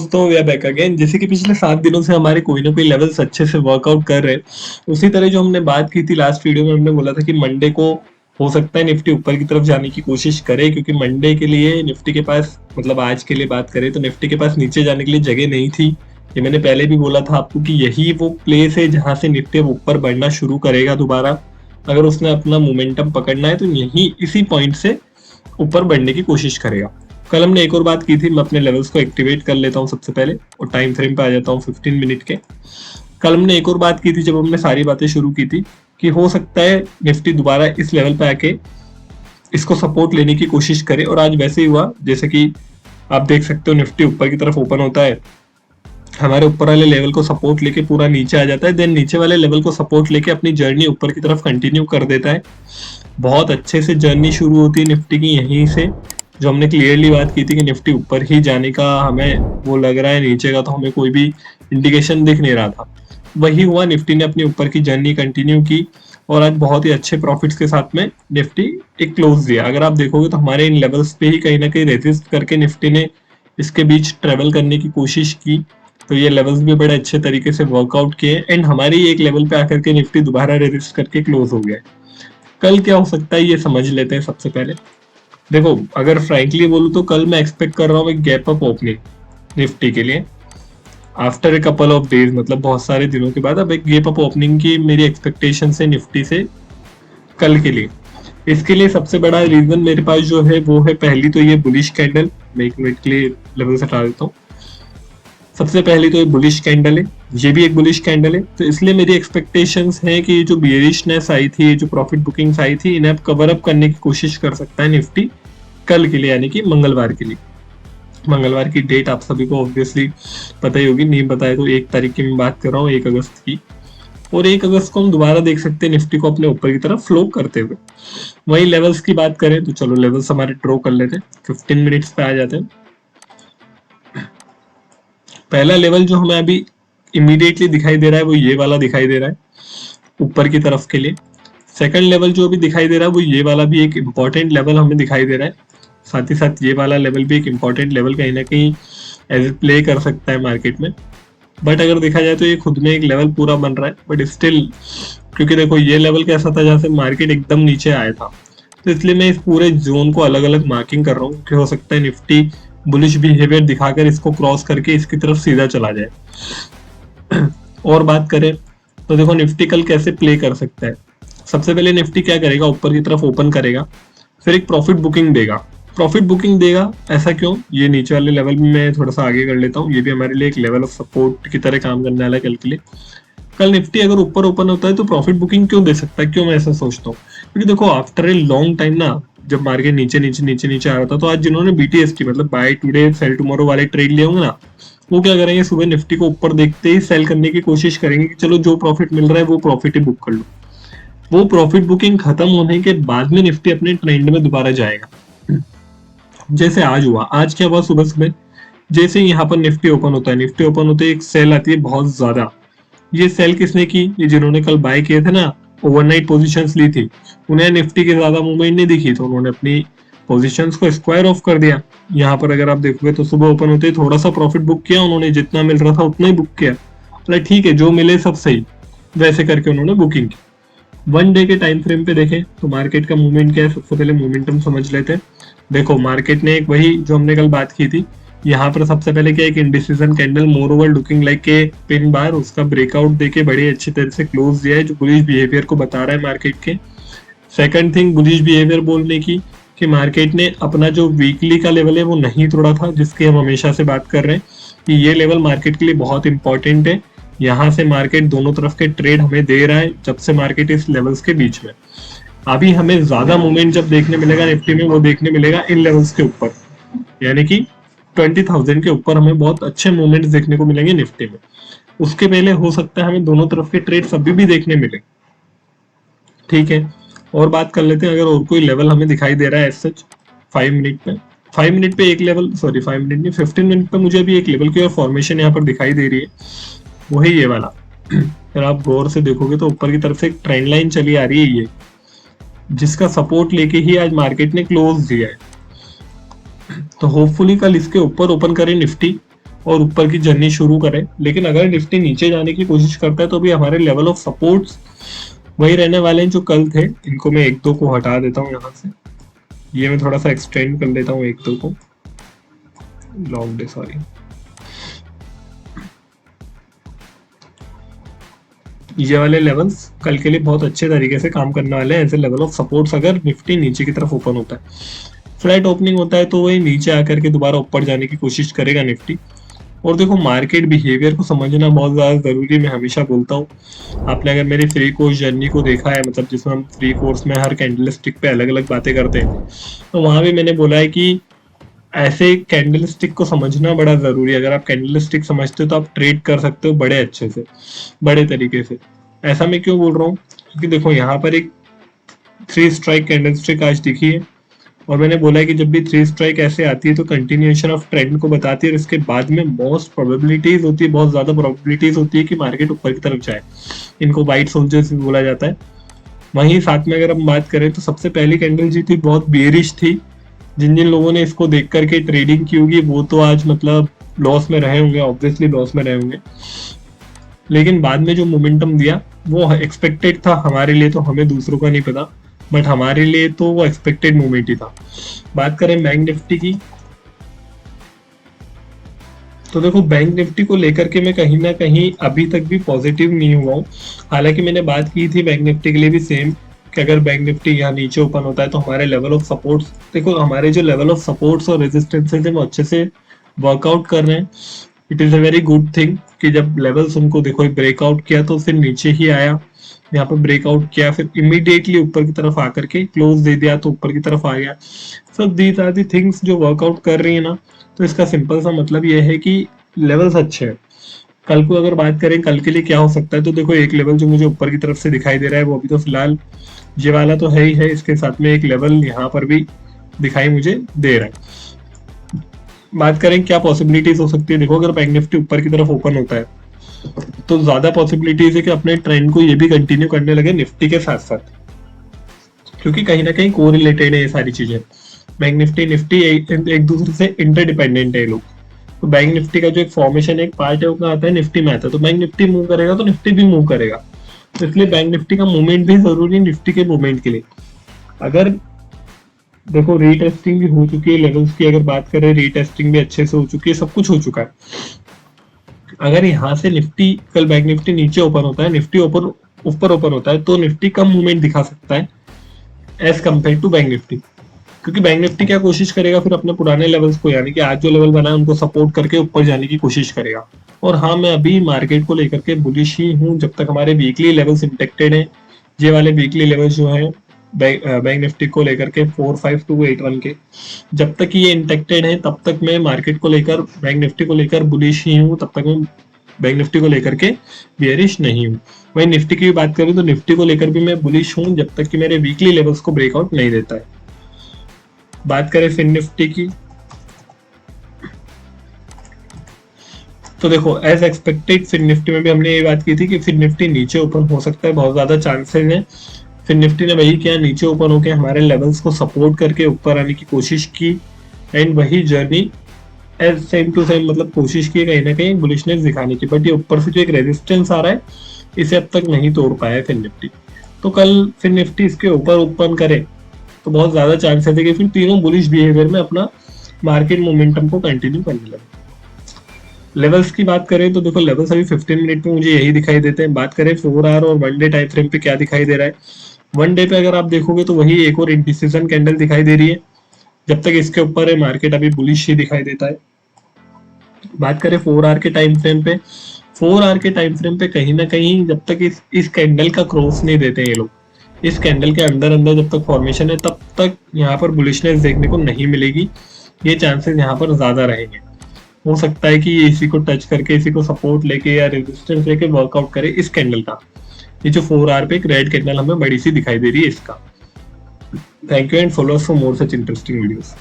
दोस्तों, we are back again. जैसे कि पिछले 7 दिनों से हमारे कोई ना कोई लेवल्स अच्छे से वर्कआउट कर रहे हैं, उसी तरह जो हमने बात की थी लास्ट वीडियो में, हमने बोला था कि मंडे को हो सकता है निफ्टी ऊपर की तरफ जाने की कोशिश करे, क्योंकि मंडे के लिए निफ्टी के पास, मतलब आज के लिए बात करें तो निफ्टी के पास नीचे जाने के लिए जगह नहीं थी। ये मैंने पहले भी बोला था आपको कि यही वो प्लेस है जहां से निफ्टी अब ऊपर बढ़ना शुरू करेगा दोबारा। अगर उसने अपना मोमेंटम पकड़ना है तो यही इसी पॉइंट से ऊपर बढ़ने की कोशिश करेगा। कल हमने एक और बात की थी, मैं अपने लेवल्स को एक्टिवेट कर लेता हूँ सबसे पहले और टाइम फ्रेम पे आ जाता हूँ 15 मिनट के। कल हमने एक और बात की थी जब हमने सारी बातें शुरू की थी कि हो सकता है निफ्टी दोबारा इस लेवल पे आके इसको सपोर्ट लेने की कोशिश करे, और आज वैसे ही हुआ। जैसे कि आप देख सकते हो निफ्टी ऊपर की तरफ ओपन होता है, हमारे ऊपर वाले लेवल को सपोर्ट लेके पूरा नीचे आ जाता है, देन नीचे वाले लेवल को सपोर्ट लेके अपनी जर्नी ऊपर की तरफ कंटिन्यू कर देता है। बहुत अच्छे से जर्नी शुरू होती है निफ्टी की यहीं से, जो हमने क्लियरली बात की थी कि निफ्टी ऊपर ही जाने का हमें वो लग रहा है, नीचे का तो हमें कोई भी इंडिकेशन दिख नहीं रहा था। वही हुआ, निफ्टी ने अपनी ऊपर की जर्नी कंटिन्यू की और आज बहुत ही अच्छे प्रॉफिट्स के साथ में निफ्टी एक क्लोज दिया। अगर आप देखोगे तो हमारे इन लेवल्स पे ही कहीं ना कहीं रेजिस्ट करके निफ्टी ने इसके बीच ट्रेवल करने की कोशिश की, तो ये लेवल्स भी बड़े अच्छे तरीके से वर्कआउट किए एंड हमारी एक लेवल पे आकर के निफ्टी दोबारा रेजिस्ट करके क्लोज हो गया। कल क्या हो सकता है ये समझ लेते हैं। सबसे पहले देखो, अगर फ्रैंकली बोलूं तो कल मैं एक्सपेक्ट कर रहा हूँ एक गैप अप ओपनिंग निफ्टी के लिए after a couple of days, मतलब बहुत सारे दिनों के बाद अब एक गैप अप ओपनिंग की मेरी एक्सपेक्टेशन है निफ्टी से कल के लिए। इसके लिए सबसे बड़ा रीजन मेरे पास जो है वो है, पहली तो ये बुलिश कैंडल, मैं 1 मिनट के लिए लेवल से हटा देता हूँ। सबसे पहली तो ये बुलिश कैंडल है, ये भी एक बुलिश कैंडल है, तो इसलिए मेरी एक्सपेक्टेशंस है कि जो बियरिशनेस आई थी, जो प्रॉफिट बुकिंग्स आई थी, इन्हें कवर अप करने की कोशिश कर सकता है निफ्टी कल के लिए, यानी कि मंगलवार के लिए। मंगलवार की डेट आप सभी को ऑब्वियसली पता ही होगी, नहीं बताए तो 1 तारीख की मैं बात कर रहा हूँ, 1 अगस्त की। और 1 अगस्त को हम दोबारा देख सकते हैं निफ्टी को अपने ऊपर की तरफ फ्लो करते हुए। वही लेवल्स की बात करें तो चलो लेवल्स हमारे ड्रॉ कर लेते हैं, 15 मिनट्स पे आ जाते हैं। पहला लेवल जो हमें अभी इमीडिएटली दिखाई दे रहा है वो ये वाला दिखाई दे रहा है ऊपर की तरफ के लिए। सेकंड लेवल जो अभी दिखाई दे रहा है वो ये वाला भी एक इम्पॉर्टेंट लेवल हमें दिखाई दे रहा है, साथ ही साथ ये वाला लेवल भी एक इम्पॉर्टेंट लेवल कहीं ना कहीं एज प्ले कर सकता है मार्केट में। बट अगर देखा जाए तो ये खुद में एक लेवल पूरा बन रहा है, बट स्टिल क्योंकि देखो ये लेवल कैसा था जहाँ से मार्केट एकदम नीचे आया था, तो इसलिए मैं इस पूरे जोन को अलग अलग मार्किंग कर रहा हूँ कि हो सकता है निफ्टी बुलिश बिहेवियर दिखाकर इसको क्रॉस करके इसकी तरफ सीधा चला जाए। और बात करें तो देखो निफ्टी कल कैसे प्ले कर सकता है। सबसे पहले निफ्टी क्या करेगा, ऊपर की तरफ ओपन करेगा, फिर एक प्रॉफिट बुकिंग देगा। प्रॉफिट बुकिंग देगा ऐसा क्यों, ये नीचे वाले लेवल में मैं थोड़ा सा आगे कर लेता हूँ, ये भी हमारे लिए एक लेवल ऑफ सपोर्ट की तरह काम करने वाला है कल के लिए। कल निफ्टी अगर ऊपर ओपन होता है तो प्रॉफिट बुकिंग क्यों दे सकता है, क्यों मैं ऐसा सोचता हूँ, क्योंकि देखो आफ्टर ए लॉन्ग टाइम ना, जब मार्केट नीचे नीचे नीचे नीचे आ रहा था, तो आज जिन्होंने BTST मतलब बाय टुडे सेल टुमारो वाले ट्रेड लिए होंगे ना, वो क्या करेंगे, सुबह निफ्टी को ऊपर देखते ही सेल करने की कोशिश करेंगे कि चलो जो प्रॉफिट मिल रहा है वो प्रॉफिट ही बुक कर लो। वो प्रॉफिट बुकिंग खत्म होने के बाद में निफ्टी अपने ट्रेंड में दोबारा जाएगा। जैसे आज हुआ, आज क्या हुआ, सुबह सुबह जैसे यहाँ पर निफ्टी ओपन होता है, निफ्टी ओपन होते ही एक सेल आती है बहुत ज्यादा। ये सेल किसने की, ये जिन्होंने कल बाय किए थे ना, ओवरनाइट पोजीशंस ली थी, उन्हें निफ्टी की ज्यादा मूवमेंट नहीं दिखी, तो उन्होंने अपनी पोजीशंस को स्क्वायर ऑफ कर दिया। यहाँ पर अगर आप देखोगे तो सुबह ओपन होते ही थोड़ा सा प्रॉफिट बुक किया उन्होंने, जितना मिल रहा था उतना ही बुक किया, मतलब ठीक है जो मिले सब सही, वैसे करके उन्होंने बुकिंग की। 1 डे के टाइम फ्रेम पे देखें तो मार्केट का मूवमेंट क्या है, सबसे पहले मोमेंटम समझ लेते हैं। देखो मार्केट ने एक वही जो हमने कल बात की थी, यहाँ पर सबसे पहले क्या एक indecision candle more over looking like a pin bar, उसका ब्रेकआउट देके बड़ी अच्छी तरह से क्लोज दिया है, जो बुलिश बिहेवियर को बता रहा है मार्केट के। सेकंड थिंग बुलिश बिहेवियर बोलने की कि मार्केट ने अपना जो वीकली का लेवल है वो नहीं तोड़ा था, जिसकी हम हमेशा से बात कर रहे हैं कि ये लेवल मार्केट के लिए बहुत इंपॉर्टेंट है। यहाँ से मार्केट दोनों तरफ के ट्रेड हमें दे रहा है, जब से मार्केट इस लेवल्स के बीच में। अभी हमें ज्यादा मूवमेंट जब देखने मिलेगा निफ्टी में, वो देखने मिलेगा इन लेवल्स के ऊपर, यानी कि 20,000 के ऊपर हमें बहुत अच्छे मूवमेंट्स देखने को मिलेंगे निफ्टी में। उसके पहले हो सकता है हमें दोनों तरफ के ट्रेड्स अभी भी देखने मिले, ठीक है। और बात कर लेते हैं, अगर और कोई लेवल हमें दिखाई दे रहा है एज सच 5 मिनट पे, 5 मिनट पे एक लेवल, सॉरी 5 मिनट नहीं 15 मिनट पे मुझे अभी एक लेवल की और फॉर्मेशन यहाँ पर दिखाई दे रही है, वही ये वाला। अगर आप गौर से देखोगे तो ऊपर की तरफ से एक ट्रेंड लाइन चली आ रही है, ये जिसका सपोर्ट लेके ही आज मार्केट ने क्लोज दिया है। तो होपफुली कल इसके ऊपर ओपन करे निफ्टी और ऊपर की जर्नी शुरू करें। लेकिन अगर निफ्टी नीचे जाने की कोशिश करता है तो भी हमारे लेवल ऑफ सपोर्ट्स वही रहने वाले हैं जो कल थे। इनको मैं एक दो को हटा देता हूँ यहाँ से, ये मैं थोड़ा सा एक्सटेंड कर लेता हूँ एक दो को, लॉन्ग डे सॉरी। ये वाले लेवल्स कल के लिए बहुत अच्छे तरीके से काम करने वाले हैं as a level of supports. अगर निफ्टी नीचे की तरफ ओपन होता है, फ्लैट ओपनिंग होता है तो वही नीचे आकर के दोबारा ऊपर जाने की कोशिश करेगा निफ्टी। और देखो मार्केट बिहेवियर को समझना बहुत ज़्यादा ज़रूरी, मैं हमेशा बोलता हूँ। आपने अगर मेरी फ्री कोर्स जर्नी को देखा है, मतलब जिसमें हम फ्री कोर्स में हर कैंडल स्टिक पे अलग अलग बातें करते हैं, तो वहाँ भी मैंने बोला है कि ऐसे कैंडल स्टिक को समझना बड़ा ज़रूरी है। अगर आप कैंडल स्टिक समझते हो तो आप ट्रेड कर सकते हो बड़े अच्छे से, बड़े तरीके से। ऐसा मैं क्यों बोल रहा हूँ, क्योंकि देखो यहाँ पर एक 3 स्ट्राइक कैंडल स्टिक आज दिखी है, और मैंने बोला है कि जब भी 3 स्ट्राइक ऐसे आती है तो कंटिन्यूएशन ऑफ ट्रेंड को बताती है, और इसके बाद में मोस्ट प्रोबेबिलिटीज होती है, बहुत ज्यादा प्रोबेबिलिटीज होती है कि मार्केट ऊपर की तरफ जाए। इनको व्हाइट सोल्जर्स भी बोला जाता है। वहीं साथ में अगर हम बात करें तो सबसे पहली कैंडल जी थी बहुत बेरिश थी। जिन जिन लोगों ने इसको देख करके ट्रेडिंग की होगी वो तो आज मतलब लॉस में रहे होंगे, ऑब्वियसली लॉस में रहे होंगे। लेकिन बाद में जो मोमेंटम दिया वो एक्सपेक्टेड था हमारे लिए, तो हमें दूसरों का नहीं पता, बट हमारे लिए तो वो एक्सपेक्टेड मूवमेंट ही था। बात करें बैंक निफ्टी की, तो देखो बैंक निफ्टी को लेकर के मैं कहीं ना कहीं अभी तक भी पॉजिटिव नहीं हुआ हूँ। हालांकि मैंने बात की थी बैंक निफ्टी के लिए भी सेम, कि अगर बैंक निफ्टी यहाँ नीचे ओपन होता है तो हमारे लेवल ऑफ सपोर्ट्स, देखो हमारे जो लेवल ऑफ सपोर्ट्स और रेजिस्टेंसेज है वो अच्छे से वर्कआउट कर रहे हैं। It is a very good thing कि जब लेवल्स उनको देखो ब्रेकआउट किया तो फिर नीचे ही आया, यहाँ पर ब्रेकआउट किया, फिर इमीडिएटली ऊपर की तरफ आकर के क्लोज दे दिया तो ऊपर की तरफ आ गया। So these are the things जो वर्कआउट कर रही है ना, तो इसका सिंपल सा मतलब ये है कि लेवल्स अच्छे हैं। कल को अगर बात करें कल के लिए क्या हो सकता है, तो देखो एक लेवल जो मुझे ऊपर की तरफ से दिखाई दे रहा है वो अभी तो फिलहाल ये वाला तो है ही है, इसके साथ में एक लेवल यहाँ पर भी दिखाई मुझे दे रहा है। बात करें क्या पॉसिबिलिटीज हो सकती है, देखो अगर बैंक निफ्टी ऊपर की तरफ ओपन होता है तो ज्यादा पॉसिबिलिटीज है कि अपने ट्रेंड को ये भी कंटिन्यू करने लगे निफ्टी के साथ साथ, क्योंकि कहीं ना कहीं कोरिलेटेड है ये सारी चीजें। बैंक निफ्टी निफ्टी एक दूसरे से इंटरडिपेंडेंट है लोग। तो बैंक निफ्टी का जो एक फॉर्मेशन एक पार्ट है वो आता है निफ्टी में आता है, तो बैंक निफ्टी मूव करेगा तो निफ्टी भी मूव करेगा। तो इसलिए बैंक निफ्टी का मूवमेंट भी जरूरी है निफ्टी के मूवमेंट के लिए। अगर देखो रीटेस्टिंग भी हो चुकी है लेवल्स की, अगर बात करें रीटेस्टिंग भी अच्छे से हो चुकी है, सब कुछ हो चुका है। अगर यहाँ से निफ्टी कल बैंक निफ्टी नीचे ओपन होता है, निफ्टी ऊपर ओपन होता है, तो निफ्टी कम मूवमेंट दिखा सकता है as compare to bank Nifty. क्योंकि बैंक निफ्टी क्या कोशिश करेगा फिर अपने पुराने लेवल्स को, यानी कि आज जो लेवल बना है उनको सपोर्ट करके ऊपर जाने की कोशिश करेगा। और हाँ, मैं अभी मार्केट को लेकर के बुलिश ही हूँ जब तक हमारे वीकली लेवल्स इंटेक्टेड हैं। ये वाले वीकली लेवल्स जो हैं बैंक निफ्टी को लेकर के 45281 के, जब तक ये इंटेक्टेड है तब तक मैं मार्केट को लेकर बैंक निफ्टी को लेकर बुलिश ही हूँ, तब तक मैं बैंक निफ्टी को लेकर के बियरिश नहीं हूँ। वही निफ्टी की बात करूँ तो निफ्टी को लेकर भी मैं बुलिश हूँ जब तक कि मेरे वीकली लेवल्स को ब्रेकआउट नहीं देता है। बात करें फिन निफ्टी की, तो देखो एज एक्सपेक्टेड फिन निफ्टी में भी हमने ये बात की थी कि फिन निफ्टी नीचे ओपन हो सकता है, बहुत ज्यादा चांसेस हैं। फिन निफ्टी ने वही किया, नीचे ओपन होकर हमारे लेवल्स को सपोर्ट करके ऊपर आने की कोशिश की, एंड वही journey as same to same मतलब कोशिश की कहीं ना कहीं बुलिशनेस दिखाने की। बट ये ऊपर से जो एक रेजिस्टेंस आ रहा है इसे अब तक नहीं तोड़ पाया है फिन निफ्टी। तो कल फिन निफ्टी इसके ऊपर ओपन करे तो बहुत ज्यादा चांसेस है कि फिर तीनों बुलिश बिहेवियर में अपना मार्केट मोमेंटम को कंटिन्यू करने लगे। लेवल्स की बात करें तो देखो लेवल्स अभी 15 मिनट में मुझे यही दिखाई देते हैं। बात करें 4 आवर और 1 डे टाइम फ्रेम पे क्या दिखाई दे रहा है, 1 डे पे अगर आप देखोगे तो वही एक और इंडिसीजन कैंडल दिखाई दे रही है। जब तक इसके ऊपर है मार्केट अभी बुलिश ही दिखाई देता है। बात करें 4 आवर के टाइम फ्रेम पे, 4 आवर के टाइम फ्रेम पे कहीं ना कहीं जब तक इस कैंडल का क्रॉस नहीं देते ये लोग, इस कैंडल के अंदर अंदर जब तक फॉर्मेशन है तब तक यहाँ पर बुलिशनेस देखने को नहीं मिलेगी। ये चांसेस यहाँ पर ज्यादा रहेंगे। हो सकता है कि ये इसी को टच करके इसी को सपोर्ट लेके या रेजिस्टेंस लेके वर्कआउट करे इस कैंडल का। ये जो 4 आवर पे एक रेड कैंडल हमें बड़ी सी दिखाई दे रही है इसका। Thank you and follow us for more such interesting videos.